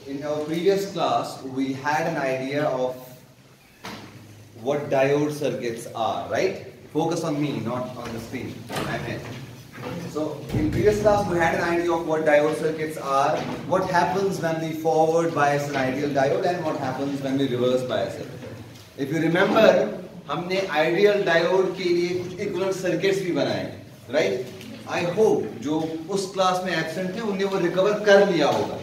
in our previous class, we had an idea of what diode circuits are, right? Focus on me, not on the screen. I'm here. So, in previous class, we had an idea of what diode circuits are, what happens when we forward bias an ideal diode, and what happens when we reverse bias it. If you remember, हमने ideal diode के लिए कुछ equivalent circuits भी बनाए, right? I hope जो उस class में absent थे, उन्हें वो recover कर लिया होगा.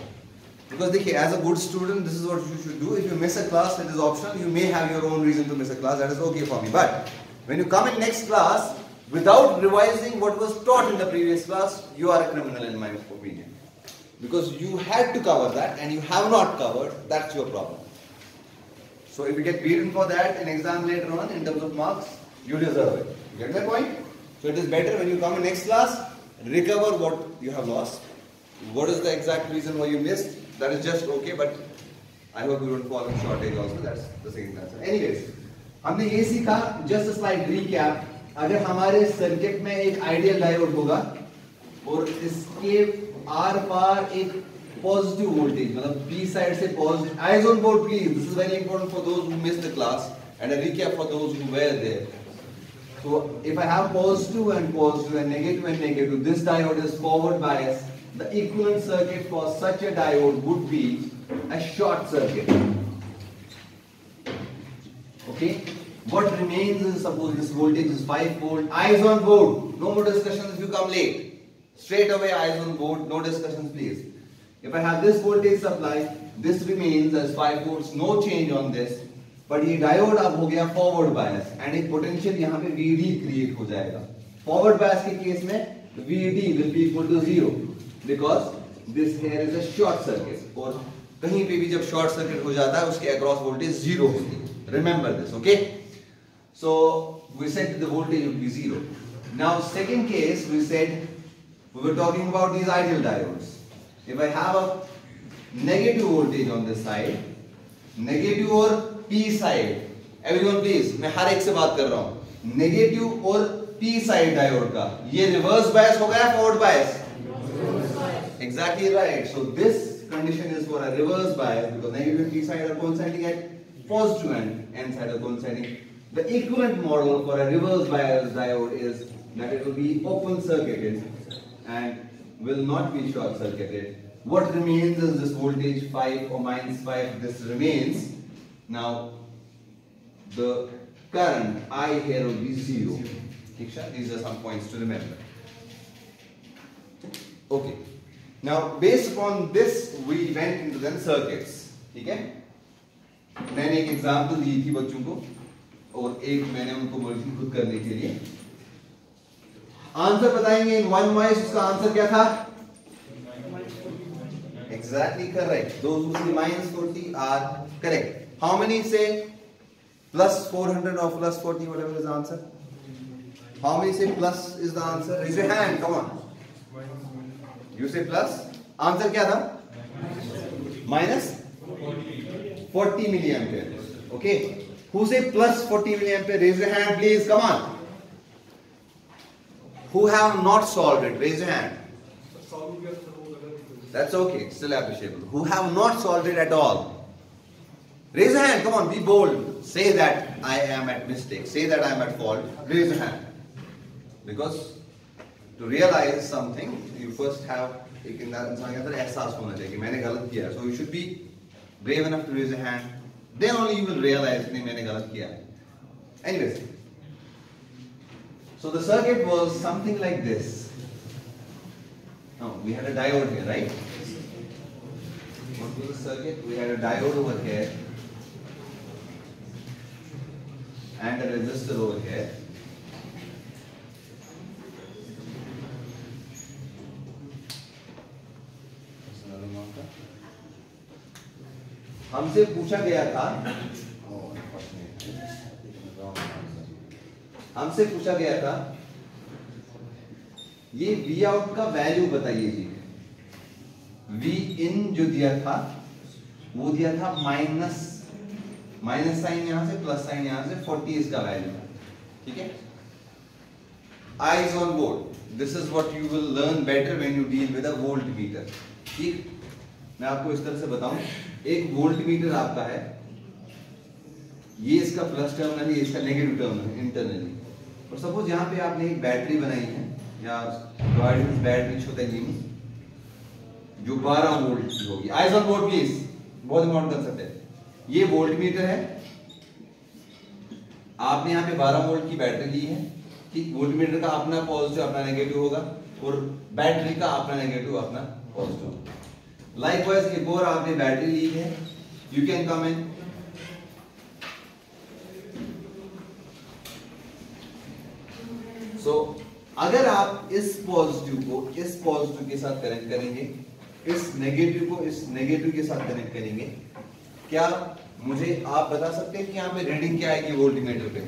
Because देखिए, as a good student, this is what you should do. If you miss a class, it is optional. You may have your own reason to miss a class. That is okay for me. But when you come in next class without revising what was taught in the previous class, you are a criminal in my opinion. Because you had to cover that and you have not covered. That's your problem. So if you get beaten for that in exam later on in terms of marks, you deserve it. You get my point? So it is better when you come in next class, recover what you have lost. What is the exact reason why you missed? That is just okay, but I hope you don't fall in shortage also. That's the same answer. Anyways, हमने ये सीखा, just a slight recap. अगर हमारे circuit में एक ideal diode होगा और इसके आर पार एक पॉजिटिव वोल्टेज, मतलब बी साइड से positive. Eyes on board, please. This is very important for those who missed the class and a recap for those who were there. So if I have positive and negative, this diode is forward bias. The equivalent circuit for such a diode would be a short circuit. Okay? What remains is, suppose this voltage is 5 volt. Eyes on board. No more discussions if you come late. Straight away eyes on board. No discussions please. If I have this voltage supply, this remains as 5 volts. No change on this. But ये diode अब हो गया forward bias. And एक potential यहाँ पे VD create हो जाएगा. Forward bias के case में VD will be equal to 0. Because this here is a short circuit. और कहीं पे भी जब short circuit हो जाता है उसके across voltage 0 होती है. Remember this, okay? So we said the voltage would be 0. Now second case we said we were talking about these ideal diodes. If I have a negative voltage on this side, negative और P side. Everyone please, मैं हर एक से बात कर रहा हूँ. Negative और P side diode का ये reverse bias हो गया forward bias. Exactly right. So this condition is for a reverse bias because negative and P side are coinciding at positive and N side are coinciding. The equivalent model for a reverse bias diode is that it will be open circuited and will not be short circuited. What remains is this voltage 5 or minus 5. This remains. Now the current I here will be 0. These are some points to remember. Okay. Now, based upon this, we went into then circuits. ठीक है? मैंने एक example दी थी बच्चों को और एक मैंने उनको बोली थी खुद करने के लिए. आंसर बताएंगे इन वन वॉइस. उसका आंसर क्या था? Exactly correct. Those who say minus 40 are correct. How many say plus 400 or plus 40, whatever is the answer? How many say plus is the answer? Raise your hand. Come on. You say plus. Answer क्या था? Minus 40 milliampere. Okay. Who say plus 40 milliampere? Raise your hand, please. Come on. Who have not solved it? Raise your hand. That's okay. Still appreciable. Who have not solved it at all? Raise your hand. Come on. Be bold. Say that I am at mistake. Say that I am at fault. Raise your hand. Because to realize something, you first have एक इंसान के अंदर एहसास होना चाहिए कि मैंने गलत किया. So you should be brave enough to raise your hand. Then only you will realize नहीं मैंने गलत किया. Anyways, so the circuit was something like this. Now we had a diode here, right? What was the circuit? We had a diode over here and a resistor over here. हमसे पूछा गया था ये V out का value बताइए जी. V इन जो दिया था वो दिया था माइनस साइन यहां से प्लस साइन यहां से 40 इसका वैल्यू. ठीक है? Eyes on board. This is what you will learn better when you deal with a voltmeter. ठीक? मैं आपको इस तरह से बताऊं, एक वोल्ट मीटर आपका है, ये इसका प्लस टर्मिनल है, ये इसका नेगेटिव टर्मिनल है इंटरनली। और सपोज यहाँ पे आपने एक बैटरी बनाई है, या बैटरी छोटा लीम जो 12 वोल्ट की होगी। आइज ऑन बोर्ड प्लीज, बहुत इंपॉर्टेंट कंसेप्ट है। ये वोल्ट मीटर है, आपने यहाँ पे 12 वोल्ट की बैटरी ली है, ठीक। वोल्ट मीटर का अपना पॉजिटिव अपना नेगेटिव होगा, और बैटरी का अपना नेगेटिव अपना पॉजिटिव। लाइकवाइज एक और आपने बैटरी ली है, यू कैन कम इन। सो अगर आप इस पॉजिटिव को इस पॉजिटिव के साथ कनेक्ट करेंगे, इस नेगेटिव को इस नेगेटिव के साथ कनेक्ट करेंगे, क्या मुझे आप बता सकते हैं कि यहाँ पे रीडिंग क्या आएगी वोल्टमीटर पे?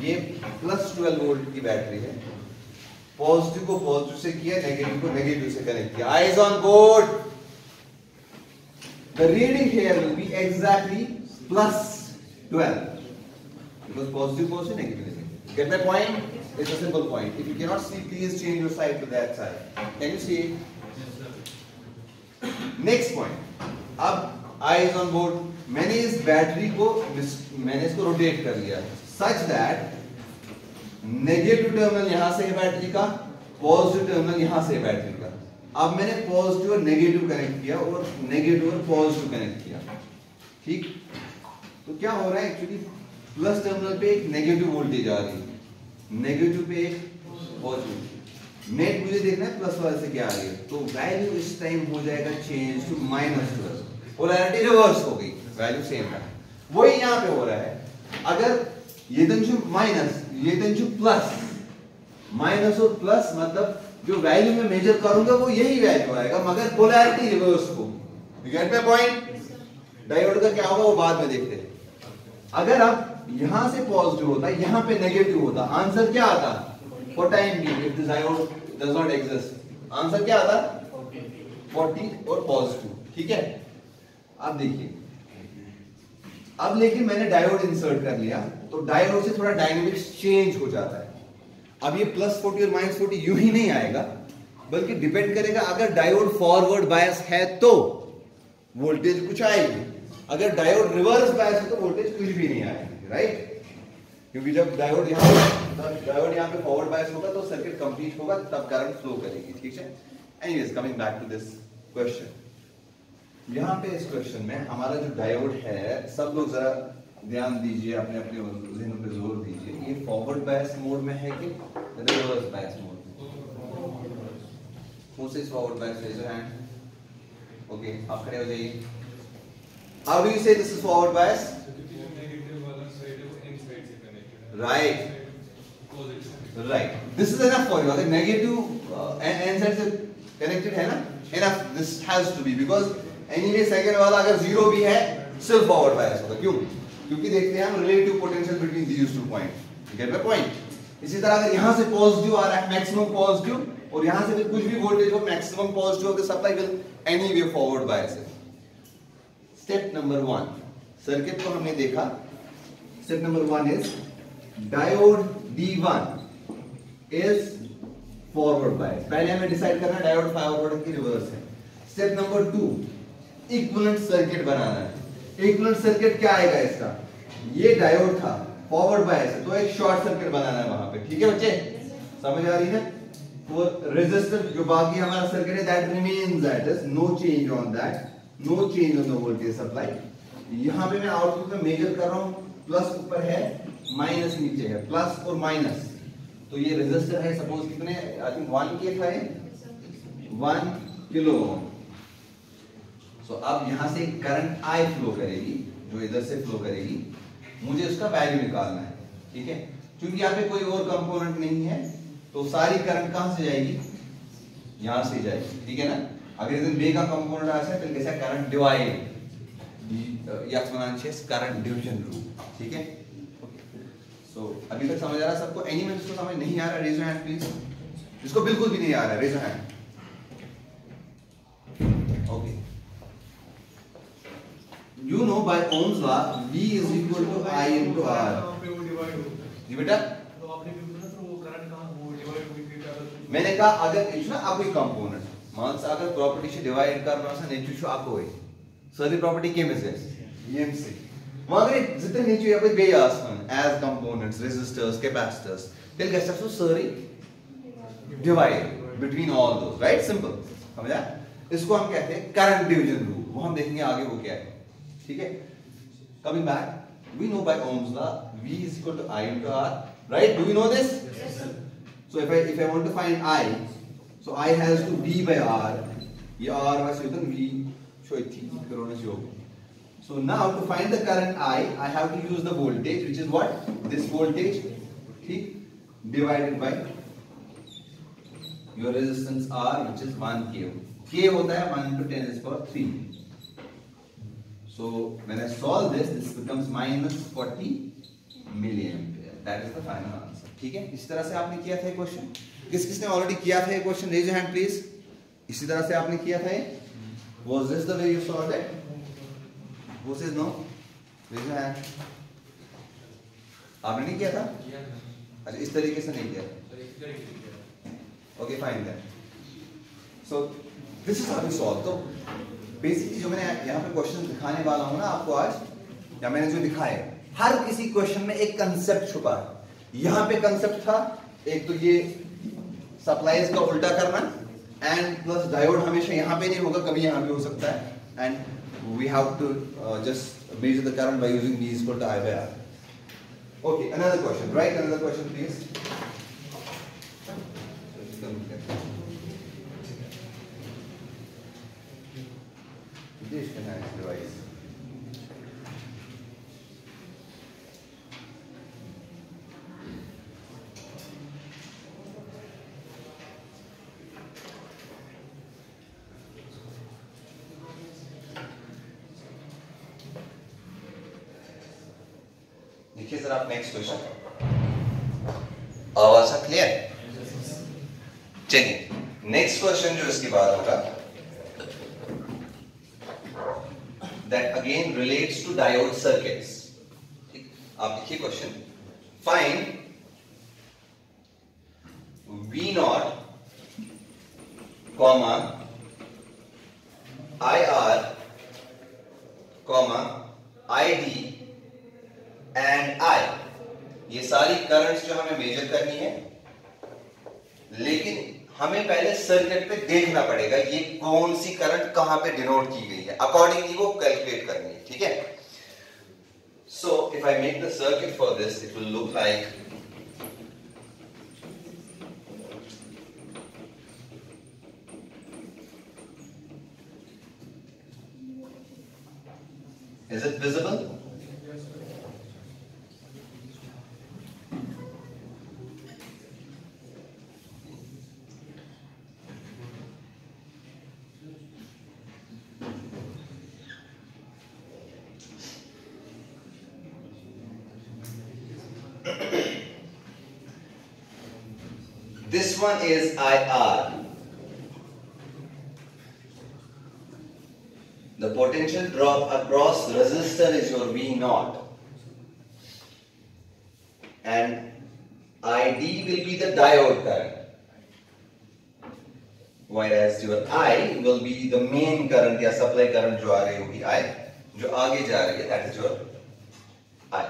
ये प्लस 12 वोल्ट की बैटरी है, पॉजिटिव को पॉजिटिव से किया, नेगेटिव को नेगेटिव से कनेक्ट किया। Eyes on board, the reading here will be exactly plus 12 because positive positive negative negative. Get my point? It's a simple point. If you cannot see, please change your side to that side. Can you see it? Yes, sir. Next point. अब eyes on board. मैंने इस battery को मैंने इसको rotate कर लिया such that negative terminal यहां से है बैटरी का, पॉजिटिव टर्मिनल यहां से है बैटरी का। अब मैंने पॉजिटिव और नेगेटिव कनेक्ट किया और नेगेटिव और पॉजिटिव कनेक्ट किया, ठीक। तो क्या हो रहा है एक्चुअली, प्लस टर्मिनल पे एक नेगेटिव वोल्टेज आ रही है, नेगेटिव पे एक पॉजिटिव। नेट मुझे देखना है प्लस वाले से क्या आ रही है, तो वैल्यू इस टाइम हो जाएगा चेंज टू -12, पोलैरिटी रिवर्स हो गई, वैल्यू सेम है। वही यहां पे हो रहा है। अगर ये तंजु माइनस, ये तंजु प्लस, माइनस और प्लस मतलब जो वैल्यू में मेजर करूंगा वो यही वैल्यू आएगा, मगर पोलैरिटी रिवर्स होगी। You get my point? Diode का क्या होगा वो बाद में देखते हैं। अगर अब यहां से पॉजिटिव होता, यहां पे नेगेटिव होता, आंसर क्या आता? For time being if this diode does not exist, answer क्या आता? 40 और पॉजिटिव, ठीक है। अब देखिए, अब लेकिन मैंने डायोड इंसर्ट कर लिया, तो डायोड से थोड़ा डायनेमिक्स चेंज हो जाता है। अब ये +40 और -40 यूं ही नहीं आएगा, बल्कि डिपेंड करेगा, अगर डायोड फॉरवर्ड बायस है तो वोल्टेज कुछ आएगी, अगर डायोड रिवर्स बायस है तो वोल्टेज कुछ भी नहीं आएगी, राइट। क्योंकि जब डायोड यहाँ पे फॉरवर्ड बायस होगा तो सर्किट कंप्लीट होगा, तब करंट फ्लो करेगी, ठीक है। Anyways coming back to this question, यहाँ पे इस क्वेश्चन में हमारा जो डायोड है, सब लोग जरा ध्यान दीजिए, अपने अपने ज़हन पे जोर दीजिए, ये फॉरवर्ड बायस मोड में है कि रिवर्स बायस मोड में? Who says forward bias? Raise your hand. Okay, आप खड़े हो जाइए। How do you say this is forward bias? Right. Right. This is enough for you. अगर negative n side से connected है ना, enough. This has to be because anyway second वाला अगर zero भी है, still forward bias होगा। क्यों? क्योंकि देखते हैं हम relative potential between these two points. You get my point? इसी तरह अगर यहाँ से पॉजिटिव आ रहा है, मैक्सिमम पॉजिटिव, और यहाँ से भी कुछ भी वोल्टेज हो, maximum positive of the supply will anyway forward bias है। स्टेप नंबर 1, सर्किट को हमने देखा। Step number 1 is diode D1 is forward bias. पहले हमें डिसाइड करना है डायोड फॉरवर्ड की रिवर्स है। स्टेप नंबर 2, इक्विवेलेंट सर्किट बनाना है। इक्विवेलेंट सर्किट क्या आएगा इसका? ये डायोड था, फॉरवर्ड बायस है, तो एक शॉर्ट सर्किट बनाना है वहां पे, ठीक है बच्चे? समझ आ रही है? तो रेजिस्टर जो बाकी हमारा सर्किट है that remains, that is no change on that, no change on the voltage supply. यहां पे मैं आउटपुट में मेजर कर रहा हूं, प्लस ऊपर है, माइनस नीचे है, प्लस और माइनस। तो ये रेजिस्टर है, सपोज कितने, आई थिंक 1 के था, 1 किलो। सो अब यहां से करंट I फ्लो करेगी, जो इधर से फ्लो करेगी, मुझे उसका वैल्यू निकालना है, ठीक है। क्योंकि यहाँ पे कोई और कंपोनेंट नहीं है, तो सारी करंट कहां से जाएगी? यहां से जाएगी, ठीक है ना। अगर इधर बे का कंपोनेंट आ जाए तो कैसा करंट डिवाइड, या करंट डिवीजन रूल, ठीक है। सो अभी तक समझ आ रहा सबको? एनी में जिसको समझ नहीं आ रहा रेज योर हैंड प्लीज। जिसको बिल्कुल भी नहीं आ रहा raise your hand. Okay, you know by Ohm's law V is equal to I into R। जी बेटा, तो आपने भी बोला तो वो करंट कहां वो डिवाइड होगी? मैंने कहा अगर इतना अब कोई कंपोनेंट मान सा अगर प्रॉपर्टी से डिवाइड करना सा नेचु छु अकोई सारी प्रॉपर्टी केमिस यमसी मगर जितने नेचु या पे आसान एज कंपोनेंट्स रेजिस्टर्स कैपेसिटर्स तेल गैस सो सारी divide between all those, right? Simple, समझा? इसको हम कहते हैं करंट डिवीजन रूल। वो हम देखेंगे आगे वो क्या है, ठीक है? Coming back, we know by Ohm's law V is equal to I into R, right? Do we know this? Yes, sir. So if I want to find I, so I has to V by R. ये R was written V show it corona जो। So now to find the current I have to use the voltage, which is what? This voltage, ठीक? Divided by your resistance R, which is 1 k. K होता है 1 into 10 to the power 3. So when I solve this, this becomes minus 40 milliampere. That is the final answer. ठीक है? इस तरह से आपने किया था ये क्वेश्चन। किसने ऑलरेडी किया था ये question? Raise your hand please. इसी तरह से आपने किया था ये? Was this the way you solved it? Who says no? Raise your hand. आपने नहीं किया था? अच्छा, इस तरीके से नहीं किया। Okay, fine then. So this is how we solve. तो बेसिकली जो मैंने यहाँ पे क्वेश्चन दिखाने वाला हूँ ना आपको आज, या मैंने जो दिखाया, हर किसी क्वेश्चन में एक कंसेप्ट छुपा है। यहाँ पे कंसेप्ट था एक तो ये सप्लाईज का उल्टा करना, एंड प्लस डायोड हमेशा यहाँ पे नहीं होगा, कभी यहाँ पे हो सकता है, and we have to just measure the current by using V is equal to I by R. Okay, another question. Write another question, please. This can have device. देखिए सर आप नेक्स्ट क्वेश्चन, आवाज clear? चलिए next question जो इसके बाद होगा, that again relates to diode circuits. आप देखिए question, find V naught, comma IR, comma ID and I. ये सारी करंट्स जो हमें मेजर करनी है, लेकिन हमें पहले सर्किट पे देखना पड़ेगा ये कौन सी करंट कहां पे डिनोट की गई है, अकॉर्डिंगली वो कैलकुलेट करनी है, ठीक है? So if I make the circuit for this, it will look like is it visible? This one is IR. The potential drop across resistor is your V naught, and ID will be the diode current, whereas your I will be the main current या supply current जो आ रही होगी, I जो आगे जा रही है, that is your I.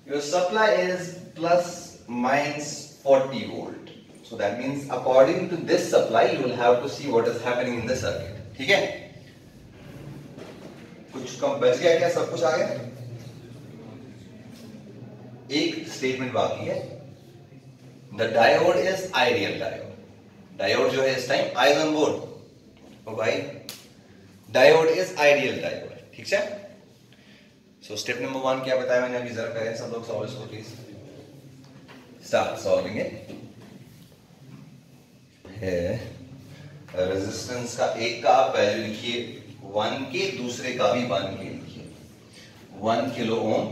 Your supply is plus minus 40 volt. So that means according to this supply you will have to see what is happening in the circuit. ठीक है? कुछ कम बच गया क्या? सब कुछ आ गया? एक स्टेटमेंट बाकी है, the diode is ideal diode. Diode जो है इस टाइम eyes on board. ओ भाई, डायोड is ideal diode. ठीक है? So step number 1 क्या बताया मैंने अभी, जरा करें सब लोग सॉल्व इसको प्लीज। Start solving it. है रेजिस्टेंस का एक का आप वैल्यू लिखिए 1 के, दूसरे का भी 1 के लिखिए, 1 किलो ओम,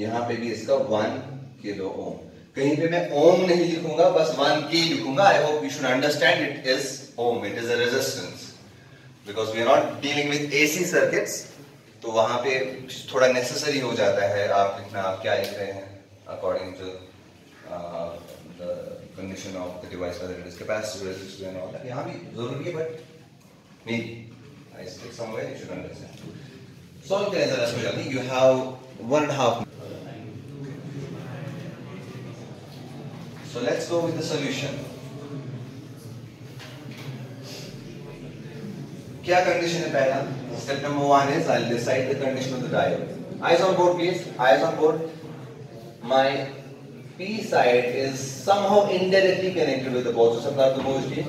यहां पे भी इसका 1 किलो ओम। कहीं पे मैं ओम नहीं लिखूंगा, बस 1 के लिखूंगा। I hope you should understand it is ohm, it is a resistance, because we are not dealing with AC circuits, तो वहां पे थोड़ा नेसेसरी हो जाता है आप लिखना, आप क्या लिख रहे हैं according to condition of the device, whether it is capacitive, resistive and all that. यहाँ भी जरूरी है, but maybe I stick somewhere, you should understand. Solve करें जरा इसको जल्दी. You have 1.5. So let's go with the solution. क्या condition है पहला? Step number 1 is I'll decide the condition of the diode. Eyes on board, please. Eyes on board. My P side is somehow indirectly connected with the positive supply of the voltage,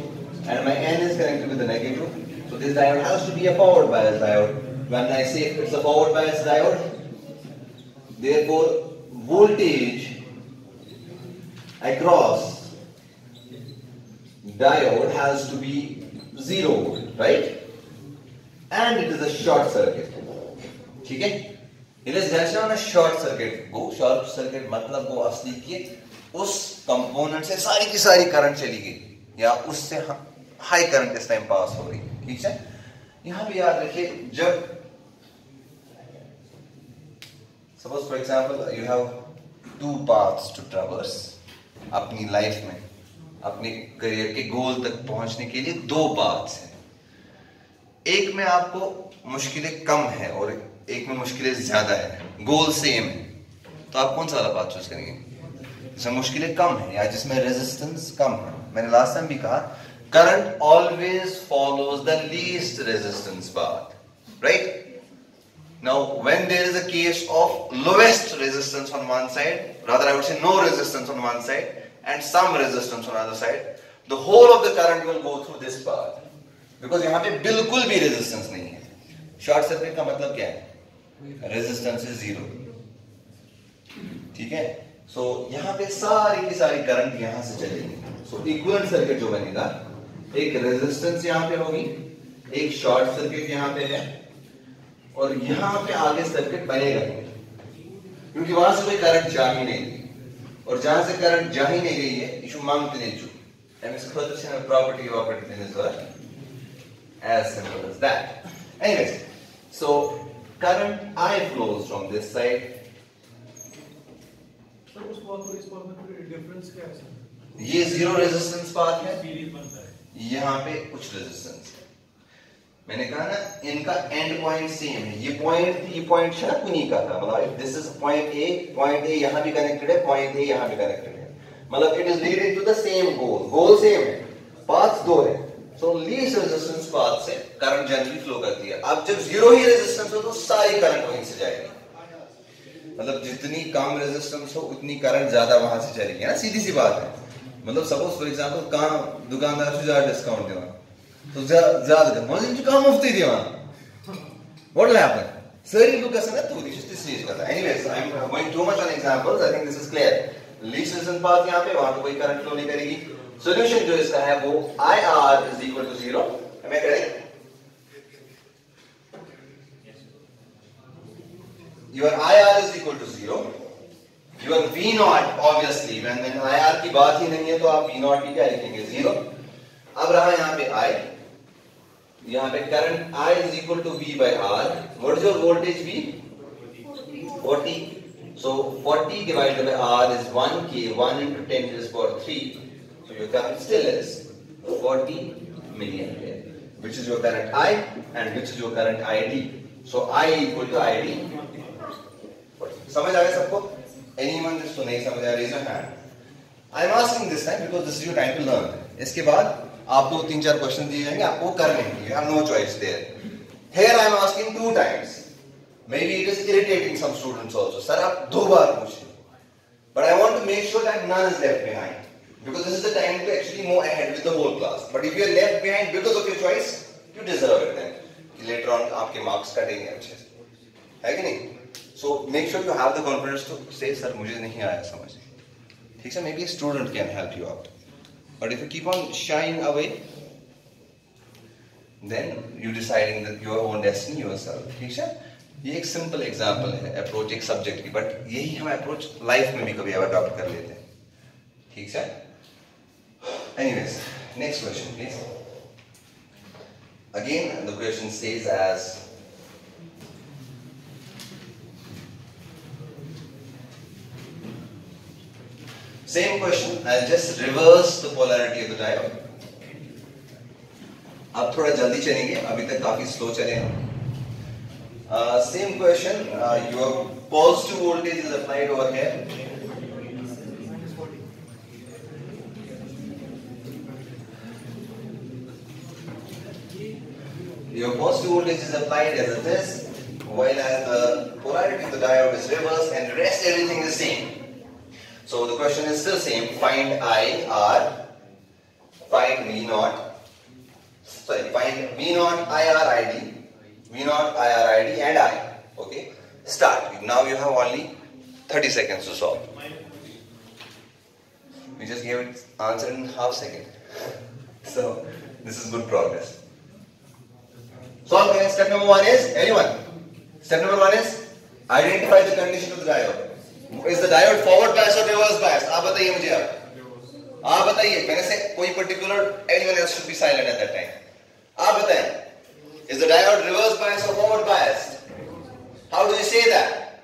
and my N is connected with the negative. So this diode has to be a forward bias diode. When I say it's a forward bias diode, therefore voltage across diode has to be 0 volt, right? And it is a short circuit. ठीक है? It is just on a short circuit. वो short circuit मतलब वो असली कि उस component से सारी की सारी करंट चली गई या उससे हाई करंट इस टाइम पास हो रही. ठीक है? यहाँ भी याद रखिए, जब suppose for example you have 2 paths to traverse अपनी लाइफ में, अपने करियर के गोल तक पहुंचने के लिए 2 पाथ्स हैं. एक में आपको मुश्किलें कम है और एक में मुश्किलें ज्यादा है, गोल सेम है, तो आप कौन सा वाला पाथ चूज करेंगे? जिसमें मुश्किलें कम है या जिसमें रेजिस्टेंस कम है. मैंने लास्ट टाइम भी कहा, current always follows the least resistance path, right? Now, when there is a case of lowest resistance on one side, rather I would say no resistance on one side and some resistance on the other side, the whole of the current will go through this path. Because यहाँ पे बिल्कुल भी resistance नहीं है. Short circuit का मतलब क्या है? Resistance is 0. ठीक है? So यहाँ पे सारी की सारी करंट यहाँ से चलेगी. So equivalent circuit जो बनेगा, एक resistance यहाँ पे होगी, एक short circuit यहाँ पे है, और यहाँ पे आगे सर्किट बनेगा क्योंकि वहां से कोई करंट जा ही नहीं गई, और जहां से करंट जा ही नहीं गई है इशू मांगते नहीं चुकी. And it's further seen a property of operating in this world. As simple as that. Anyways, so current I flows from this side. Sir उस पाथ और इस पाथ में डिफरेंस क्या है सर? ये 0 रेजिस्टेंस पाथ है, यहाँ पे कुछ रेजिस्टेंस है. मैंने कहा ना, इनका एंड पॉइंट सेम है. ये पॉइंट शायद उन्हीं का था. मतलब दिस इज पॉइंट ए यहाँ भी कनेक्टेड है, पॉइंट ए यहाँ भी कनेक्टेड है. मतलब it is leading to the same goal same है, पाथ 2 है. सो लीस्ट रेजिस्टेंस पाथ से करंट जनरली फ्लो करती है. अब जब 0 ही रेजिस्टेंस हो तो सारी करंट वहीं से जाएगी. मतलब जितनी कम रेजिस्टेंस हो उतनी करंट ज्यादा वहां से चलेगी ना, सीधी सी बात है. मतलब सपोज फॉर एग्जांपल कहां दुकानदार से ज्यादा डिस्काउंट देना तो ज्यादा मतलब जो कम मुफ्ती दिया व्हाट विल हैपन? सारी लोग ऐसा ना तो दिस चीज करता है. Anyways I am going too much on examples. I think this is clear. Least resistance path यहां पे, वहां पे कोई करंट फ्लो नहीं करेगी. सॉल्यूशन जो इसका है वो IR is equal to 0. am I correct? Your IR is equal to 0. Your V0 obviously when IR की बात ही नहीं है तो आप V0 की क्या लिखेंगे? 0. अब रहा यहाँ पे I. यहाँ पे current I is equal to V by R. What is your voltage V? 40. So 40 divided by R is 1K. 1 into 10 to the power 3. So your current still is 40 milliampere, which is your current I and which is your current ID. So I equal to ID. समझ आ गया सबको? Anyone जिसको नहीं समझ आया, raise your hand. I am asking this time because this is your time to learn. इसके बाद आपको 3-4 क्वेश्चन दिए जाएंगे, आपको करने हैं. You have no choice there. Here I am asking 2 times. Maybe it is irritating some students also. Sir, आप 2 बार पूछिए. But I want to make sure that none is left behind. Because this is the time to actually move ahead with the whole class. But if you are left behind because of your choice, you deserve it then. Later on आपके marks कटेंगे अच्छे से. है कि नहीं? So make sure you have the confidence to say, sir, मुझे नहीं आया समझ. ठीक है? Maybe a student can help you out. But if you keep on shying away, then you deciding that your own destiny yourself. ठीक है? ये एक सिंपल एग्जाम्पल है अप्रोच एक सब्जेक्ट की, बट यही हम अप्रोच लाइफ में भी कभी अडॉप्ट कर लेते हैं. ठीक है? Anyways, next question please. Again the question says as Same question, I'll just reverse the polarity of the diode. अब थोड़ा जल्दी चलेंगे, अभी तक काफी स्लो चले हैं. Same question, your positive voltage is applied over here. Your positive voltage is applied as it is, while as the polarity of the diode is reversed and the rest everything is same. So the question is still same, find I, R, find V naught, find V naught, IR, ID, V naught, IR, ID and I. Okay, start. Now you have only 30 seconds to solve. We just gave it answer in half second. So this is good progress. Solve. Step number 1 is, anyone? Step number 1 is identify the condition of the diode. Is the diode forward bias or reverse bias? आप बताइए मुझे आप बताइए. मैंने से कोई particular, anyone else should be silent at that time. आप बताएं. Is the diode reverse bias or forward bias? How do you say that?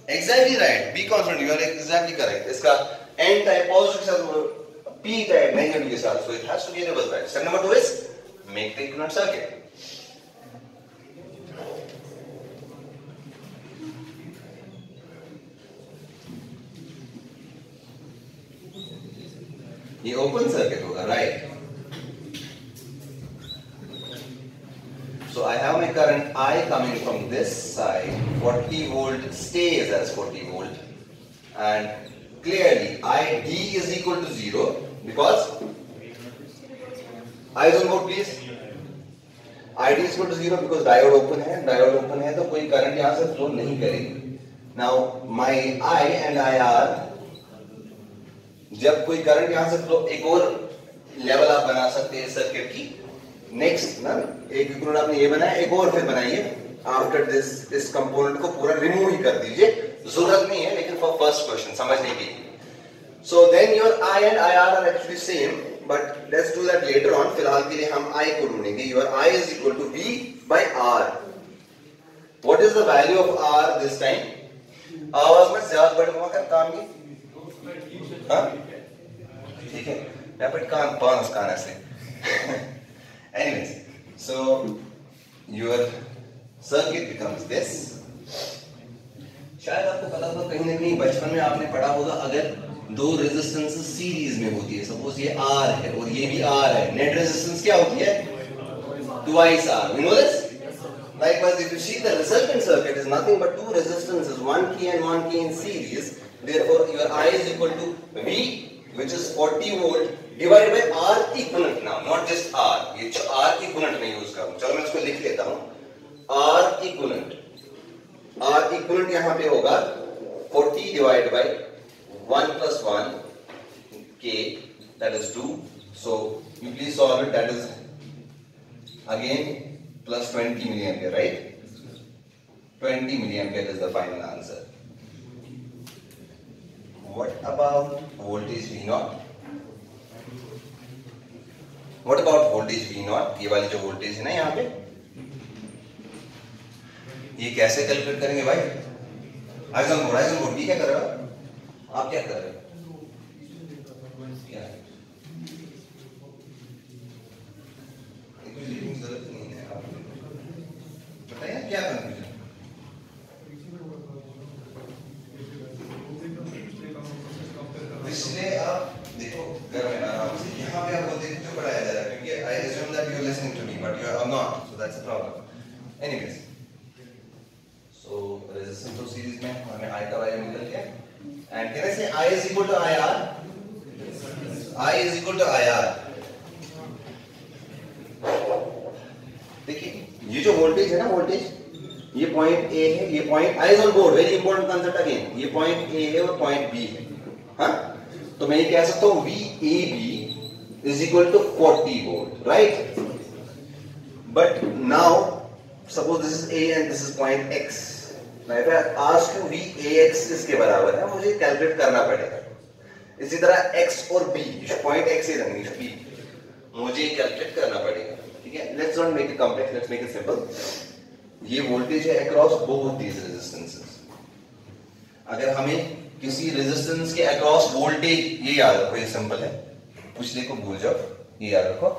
Exactly right. Be confident. You are exactly correct. इसका N type positive के साथ P type negative के साथ, so it has to be a reverse bias. Step number 2 is make the equivalent circuit. ये open circuit होगा, right? So I have my current I coming from this side. 40 volt stays as 40 volt, and clearly ID is equal to 0 because eyes on board please. ID is equal to 0 because diode open है तो कोई current यहाँ से flow नहीं करेगी. Now my I and IR, जब कोई current यहां से फ्लो, एक और लेवल आप बना सकते हैं सर्किट की. नेक्स्ट ना, एक इक्विवेलेंट आपने ये बनाया, एक और फिर बनाइए. आफ्टर दिस इस कंपोनेंट को पूरा रिमूव ही कर दीजिए, जरूरत नहीं है, लेकिन फॉर फर्स्ट क्वेश्चन समझने के लिए. So then your I and IR are actually same, but let's do that later on. फिलहाल के लिए हम I को ढूंढेंगे. Your I is equal to V by R. What is the value of R this time? आवाज में ज्यादा बढ़ कर काम की. ठीक है, rapid कान पांच कान ऐसे. Anyways, so your circuit becomes this. शायद आपको पता था कहीं ना कहीं बचपन में आपने पढ़ा होगा, अगर दो रेजिस्टेंस सीरीज में होती है, सपोज ये R है और ये भी R है, नेट रेजिस्टेंस क्या होती है? Twice R. You know this? Likewise, if you see the resultant circuit is nothing but two resistances, 1K and 1K in series. Therefore, your I is equal to V, which is 40 volt, divided by R equivalent now, not just R. ये R equivalent में use करूँ. चलो मैं इसको लिख लेता हूँ. R equivalent यहाँ पे होगा 40 divided by 1 plus 1 K, that is 2. So you please solve it. That is again plus 20 milliampere, right? 20 milliampere is the final answer. What about voltage V naught? What about voltage V naught? ये वाली जो voltage है ना यहाँ पे, ये कैसे calculate करेंगे भाई? आइजन बोर्ड ये क्या कर रहे हो? आप क्या कर रहे हो? जरूरत नहीं है, बताइए क्या कंफ्यूजन? इसलिए आप देखो घर में आराम से, यहाँ पे आप बोलते हैं क्यों पढ़ाया जा रहा है, क्योंकि I assume that you are listening to me, but you are not, so that's the problem. Anyways, so resistance to series में हमें I का वैल्यू निकल गया, and can I say I is equal to IR? I is equal to IR. देखिए ये जो voltage है ना, वोल्टेज ये पॉइंट A है, ये point I is on board, very important concept again. ये पॉइंट A है और पॉइंट B है, हाँ? तो मैं ये कह सकता हूँ VAB is equal to 40 volt, right? But now suppose this is A and this is point X. Now if I ask you VAX इसके बराबर है, मुझे कैलकुलेट करना पड़ेगा. इसी तरह X और B, पॉइंट X है ना, B मुझे कैलकुलेट करना पड़ेगा. ठीक है, let's not make it complex, let's make it simple. ये वोल्टेज है across both these resistances. अगर हमें किसी रेजिस्टेंस के अक्रॉस वोल्टेज, ये याद रखो, ये सिंपल है, पिछले को भूल जाओ, ये याद रखो।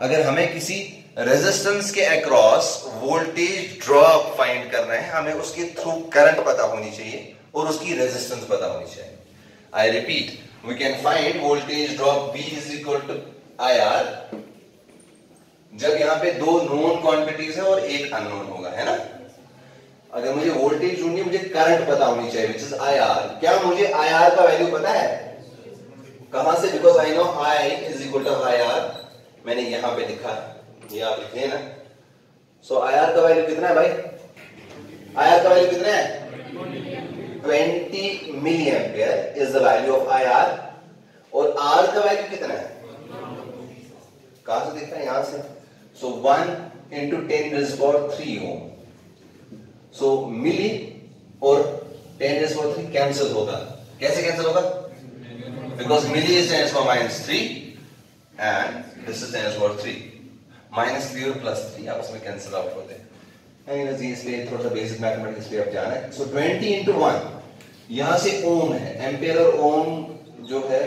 अगर हमें किसी रेजिस्टेंस के अक्रॉस वोल्टेज ड्रॉप फाइंड करना है, हमें उसके थ्रू करंट पता होनी चाहिए और उसकी रेजिस्टेंस पता होनी चाहिए। I repeat, we can find voltage drop V is equal to IR जब यहां पे दो नोन क्वांटिटीज है और एक अननोन होगा, है ना। अगर मुझे वोल्टेज ढूंढनी है, मुझे करंट पता होनी चाहिए विच इज IR। क्या मुझे IR का वैल्यू पता है? कहां से? Because I know I is equal to IR, मैंने यहां पे लिखा है, ये आप लिखे ना। सो IR का वैल्यू कितना है भाई? IR का वैल्यू कितना है? 20 milli ampere is the value of IR। और R का वैल्यू कितना है? कहां से देखना है? यहां से। सो 1 into 10 raised to power 3 ohm। सो मिली और 10 raised to power 3 कैंसिल होगा। कैसे कैंसिल होगा? Because milli is 10 raised to power -3 and this is 10 raised to power 3। -3 और +3 आपस में कैंसिल आउट होते हैं। एनीवेज इसलिए थोड़ा सा बेसिक मैथमेटिक्स पे अब जाना है। सो 20 into 1, यहां से ओम है, एम्पियर और ओम जो है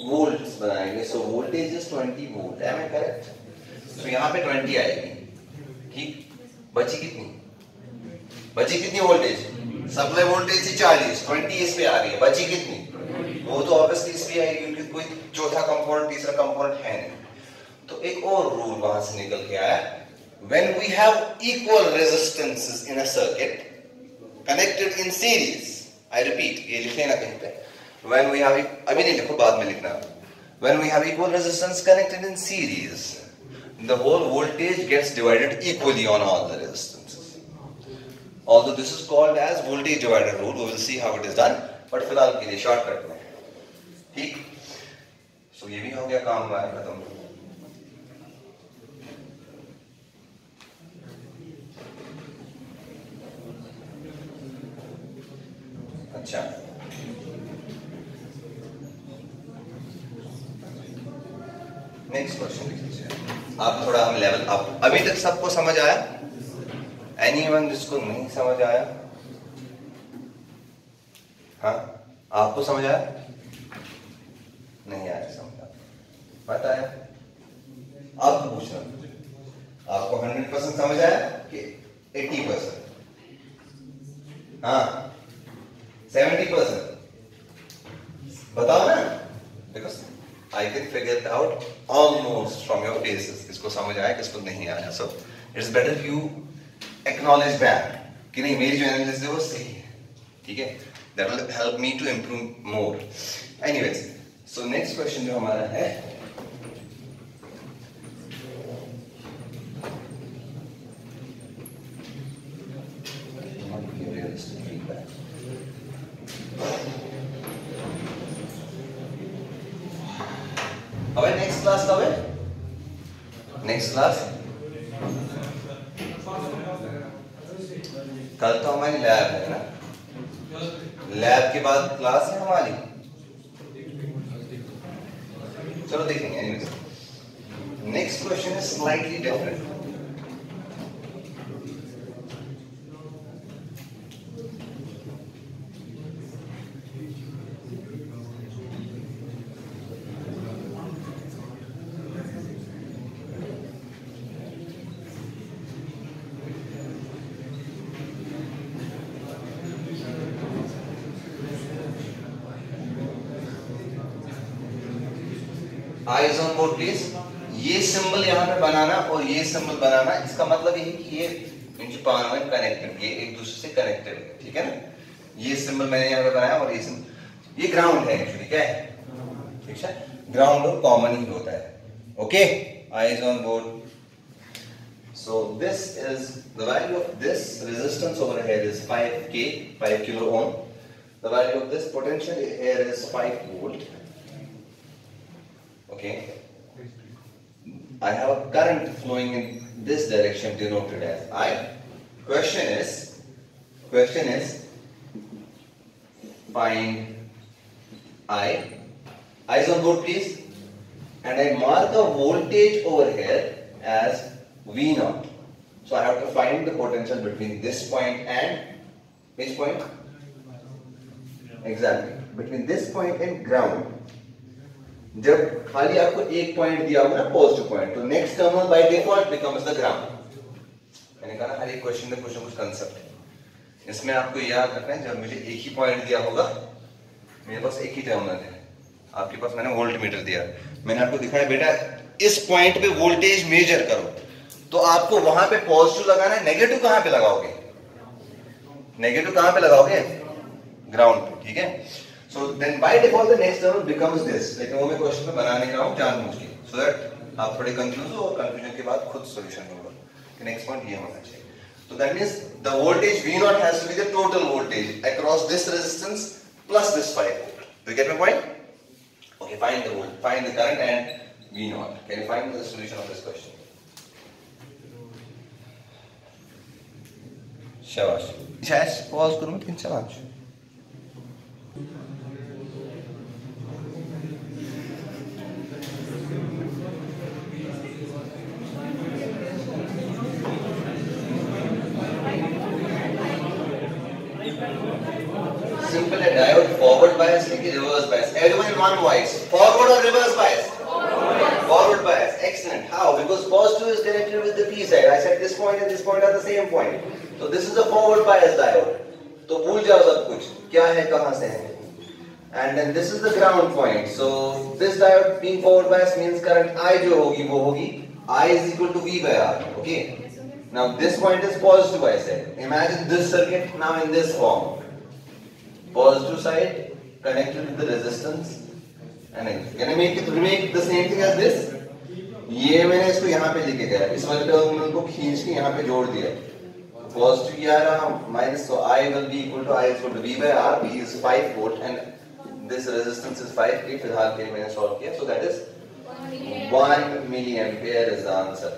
वोल्ट्स बनाएंगे। So voltage is 20 volt, am I correct? तो यहां पे 20 आएगी, ठीक। बची कितनी? बची कितनी वोल्टेज? सप्लाई वोल्टेज थी 40, 20 इस पे आ रही है, बची कितनी? वो तो ऑब्वियसली इस पे आएगी क्योंकि कोई चौथा कंपोनेंट तीसरा कंपोनेंट है नहीं। तो एक और रूल वहां से निकल के आया, when we have equal resistances in a circuit connected in series, I repeat, ये लिख लेना कहीं पे, when we have, अभी नहीं लिखो, बाद में लिखना, when we have equal resistance connected in series, the whole voltage gets divided equally on all the resistances. Although this is called as voltage divider rule, we will see how it is done, but फिलहाल के लिए shortcut में, ठीक। सो ये भी हो गया काम हमारा खत्म। अच्छा, नेक्स्ट क्वेश्चन लिख लीजिए आप। थोड़ा हम लेवल अप, अभी तक सबको समझ आया? एनीवन जिसको नहीं समझ आया? हाँ, आपको समझ आया? नहीं आया समझ? मत आया? आप पूछना, आपको 100% समझ आया कि 80%? हाँ, 70%? बताओ ना, because I can figure out almost from your faces किसको समझ आया किसको नहीं आया। So it's better you acknowledge back कि नहीं, मेरी जो एनालिसिस है वो सही है, ठीक है। That will help me to improve more. Anyways, so next question जो हमारा है, अबे नेक्स्ट क्लास कब है? नेक्स्ट क्लास कल तो हमारी लैब है ना, लैब के बाद क्लास है हमारी। चलो देखेंगे। Anyways, next question is slightly different. Eyes on board please. ये सिंबल यहाँ पे बनाना और ये सिंबल बनाना, इसका मतलब ये है कि ये कनेक्टेड, ये एक दूसरे से कनेक्टेड है, ठीक है ना। ये सिंबल मैंने यहाँ पे बनाया और ये सिंबल, ये ग्राउंड है एक्चुअली, क्या है? ठीक है, ग्राउंड और कॉमन ही होता है। Okay, eyes on board. So this is the value of this resistance over here is 5K, 5 kilo ohm. The value of this potential here is 5 volt. Okay, I have a current flowing in this direction denoted as I. Question is find I. Eyes on board please. And I mark a voltage over here as V0. So I have to find the potential between this point and which point? Exactly between this point and ground. जब खाली आपको एक point दिया होगा ना positive point, तो next terminal by default becomes the ground. मैंने कहा हर एक क्वेश्चन में कुछ ना कुछ कंसेप्ट है, इसमें आपको याद रखना है। जब मुझे एक ही पॉइंट दिया होगा, मेरे पास एक ही टर्मिनल है, आपके पास मैंने वोल्ट मीटर दिया, मैंने आपको दिखाया बेटा इस पॉइंट पे वोल्टेज मेजर करो, तो आपको वहां पे पॉजिटिव लगाना है। नेगेटिव कहां पे लगाओगे? नेगेटिव कहां पे लगाओगे? ग्राउंड पे, ठीक है। So then by default the next term becomes this, लेकिन वो मैं क्वेश्चन में बनाने का हूं जानबूझ के, सो दैट आप थोड़े कंफ्यूज हो और कंफ्यूजन के बाद खुद सॉल्यूशन होगा कि नेक्स्ट पॉइंट ये होना चाहिए। So that means the voltage V0 has to be the total voltage across this resistance plus this 5 volt. Do you get my point? Okay, find the volt, find the current and V0. Can you find the solution of this question? शाबाश। शायद pause करूँ मैं 3-4 simple है। Diode forward bias है कि reverse bias? Everyone in one voice. Forward or reverse bias? Forward bias. Excellent. How? Because positive is connected with the P side. I said this point and this point are the same point. So this is a forward bias diode. तो भूल जाओ सब कुछ, क्या है कहां से है। And then this is the ground point. So this diode being forward bias means current I जो होगी वो होगी I is equal to V by R. Okay. Now this point is positive I said. Imagine this circuit now in this form. Positive side connected with the resistance and can I make the same thing as this? ये मैंने इसको यहाँ पे लेके गया, इस वाले terminal को खींच के यहाँ पे जोड़ दिया, पॉजिटिव ये आ रहा minus, so I will be equal to I is equal to V by R. V is 5 volt and this resistance is 5 k। फिलहाल के लिए मैंने सॉल्व किया, so that is 1 milliampere is the answer.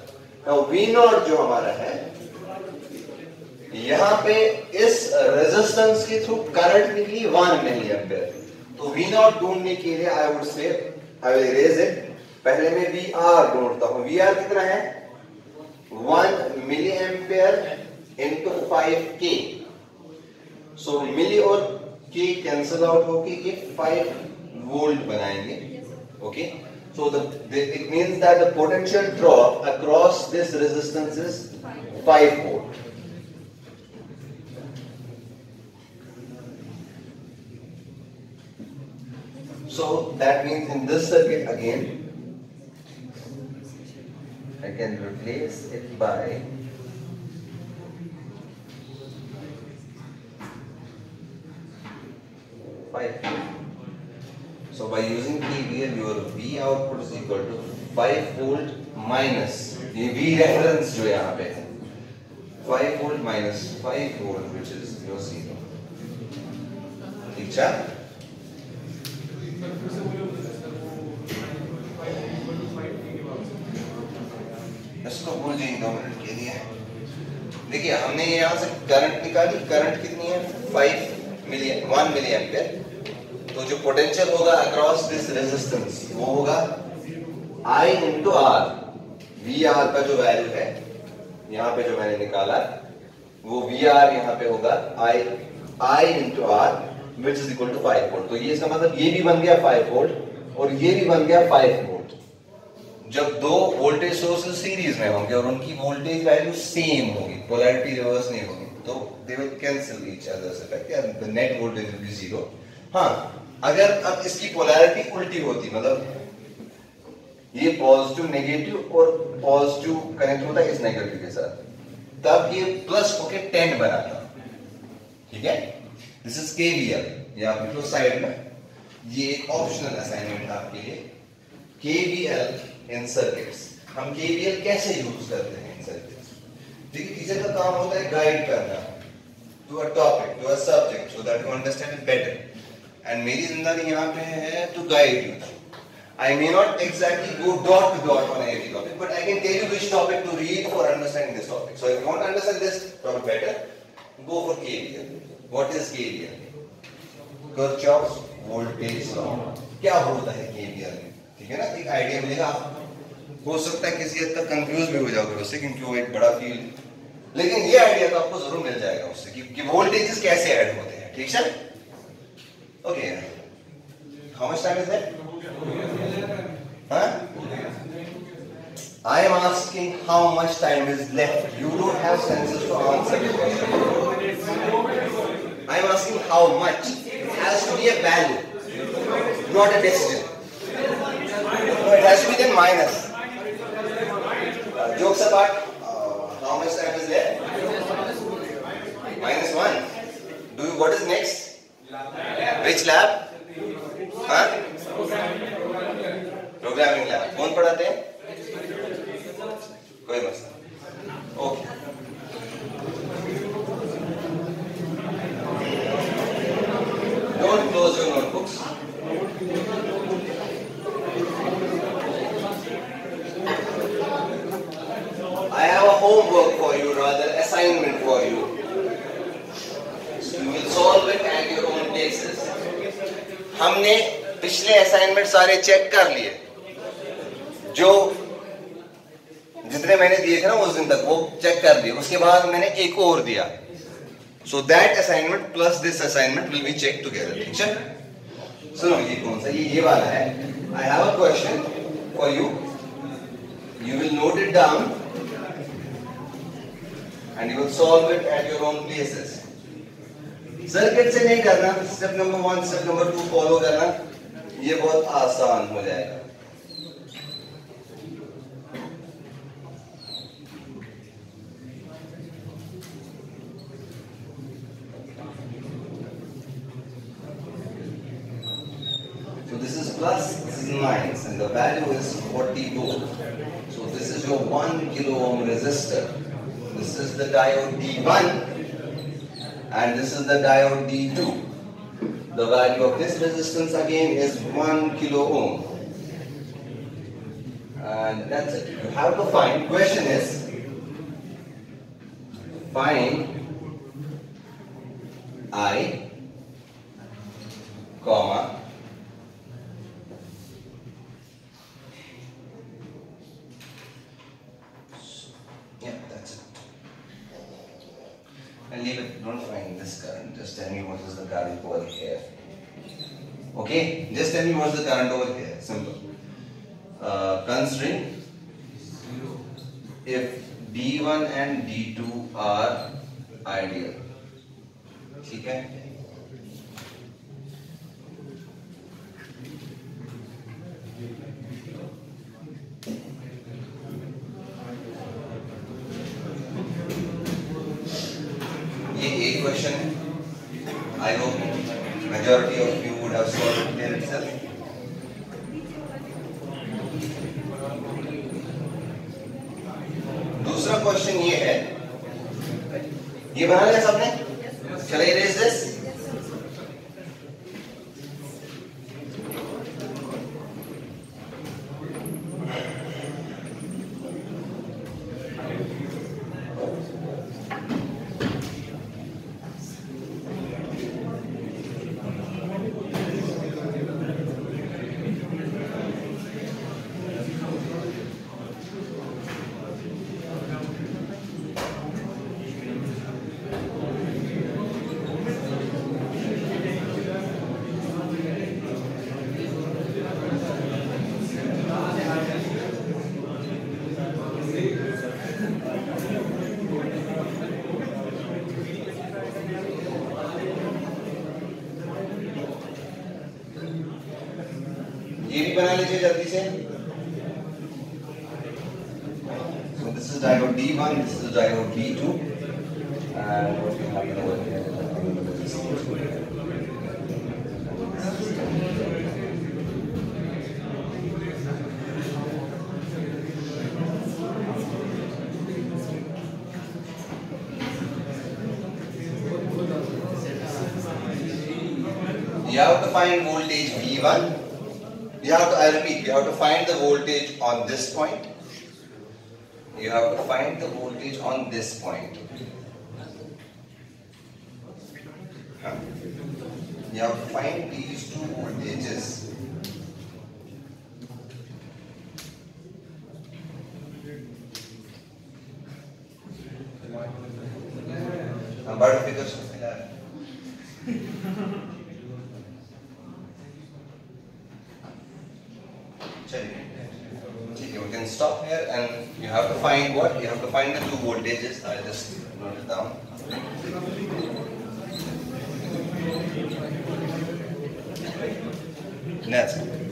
Now V0 जो हमारा है, यहां पे इस रेजिस्टेंस के थ्रू करंट निकली 1 मिली एम्पियर। तो V0 ढूंढने के लिए I would say I will erase it. पहले मैं VR ढूंढता हूं। VR कितना है? 1 मिली एम्पियर इंटू 5K। सो मिली और K कैंसिल आउट होके ये 5 वोल्ट बनाएंगे। Okay, so it means that the potential drop across this resistance is 5 volt. So that means in this circuit again, I can replace it by five. So by using KVL, your V output is equal to 5 volt minus ये V reference जो यहाँ पे है 5 volt minus 5 volt which is your 0. ठीक है? इसको भूल जाइए 2 मिनट के लिए। देखिए हमने यहाँ से करंट निकाली, करंट कितनी है 1 मिली एम्पियर। तो जो पोटेंशियल होगा अक्रॉस दिस रेजिस्टेंस वो होगा I इंटू आर। VR का जो वैल्यू है यहाँ पे जो मैंने निकाला वो VR यहाँ पे होगा I into R which is equal to 5 volt. तो ये इसका मतलब ये भी बन गया 5 वोल्ट और ये भी बन गया 5 वोल्ट। जब दो वोल्टेज सोर्सेस सीरीज में होंगे और उनकी वोल्टेज वैल्यू सेम होगी, पोलैरिटी रिवर्स नहीं होगी, तो they will cancel each other से, the net voltage will be 0। हाँ, अगर अब इसकी पोलैरिटी उल्टी होती, मतलब ये पॉजिटिव नेगेटिव और पॉजिटिव कनेक्ट होता है इस नेगेटिव के साथ, तब ये प्लस होके 10 बनाता। ठीक है, दिस इज KVL। ये आप लिखो साइड में, ये एक ऑप्शनल असाइनमेंट आपके लिए। KVL इन सर्किट्स, हम KVL कैसे यूज करते हैं इन सर्किट्स? देखिए टीचर का काम होता है गाइड करना to a topic, to a subject, so that you understand it better. And मेरी जिंदगी यहाँ पे है to guide you. I may not exactly go dot to dot on every topic, but I can tell you which topic to read for understanding this topic. So if you want to understand this topic better, go for KVL. What is KVL? Kirchhoff's voltage law. क्या होता है KVL में? ठीक है ना, एक idea मिलेगा। हो सकता है किसी हद तक कंफ्यूज भी हो जाओगे उससे, क्योंकि वो एक बड़ा फील्ड, लेकिन ये आइडिया तो आपको जरूर मिल जाएगा उससे कि वोल्टेजेस कैसे ऐड होते हैं। ठीक है, Okay. How much time is there? Huh? I am asking how much time is left. You don't have senses to answer the question. I am asking how much. It has to be a value, not a decision. No, it has to be then minus. Jokes apart, how much time is there? -1. What is next? Which lab? Huh? Programming lab. कौन पढ़ाते हैं? कोई मसला. Okay. Don't close your notebooks. I have a homework for you, rather assignment for you. You will solve it at your own paces. हमने पिछले assignment सारे check कर लिए, जो जितने मैंने दिए थे ना उस दिन तक वो चेक कर लिए. उसके बाद मैंने एक और दिया. So that assignment plus this assignment will be checked together. ठीक है? सुनो ये कौन सा? ये वाला है. I have a question for you. You will note it down and you will solve it at your own places. Circuit से नहीं करना. Step number 1, step number 2 follow करना. ये बहुत आसान हो जाएगा. So this is plus, this is minus, and the value is 40 volt. So this is your 1 kilo ohm resistor. This is the diode D1. And this is the diode D2. The value of this resistance again is 1 kilo ohm. And that's it. You have to find, question is, find I, comma, yeah, that's it. And leave it, don't find this current, just tell me what is the current over here. Okay, just tell me what's the current over here, simple. Considering if D1 and D2 are ideal. ठीक है? Question. I hope majority of you would have solved it there itself. दूसरा question ये है, ये बना लिया सबने? Shall I erase this? ये भी बना लीजिए जल्दी से. So this is diode D1, this is diode D2, and what will happen over here? You have to find voltage V1. You have to, I repeat, you have to find the voltage on this point. You have to find the voltage on this point. You have to find these two voltages. बड़ा figure here and you have to find what? You have to find the two voltages. I'll just note it down. Next.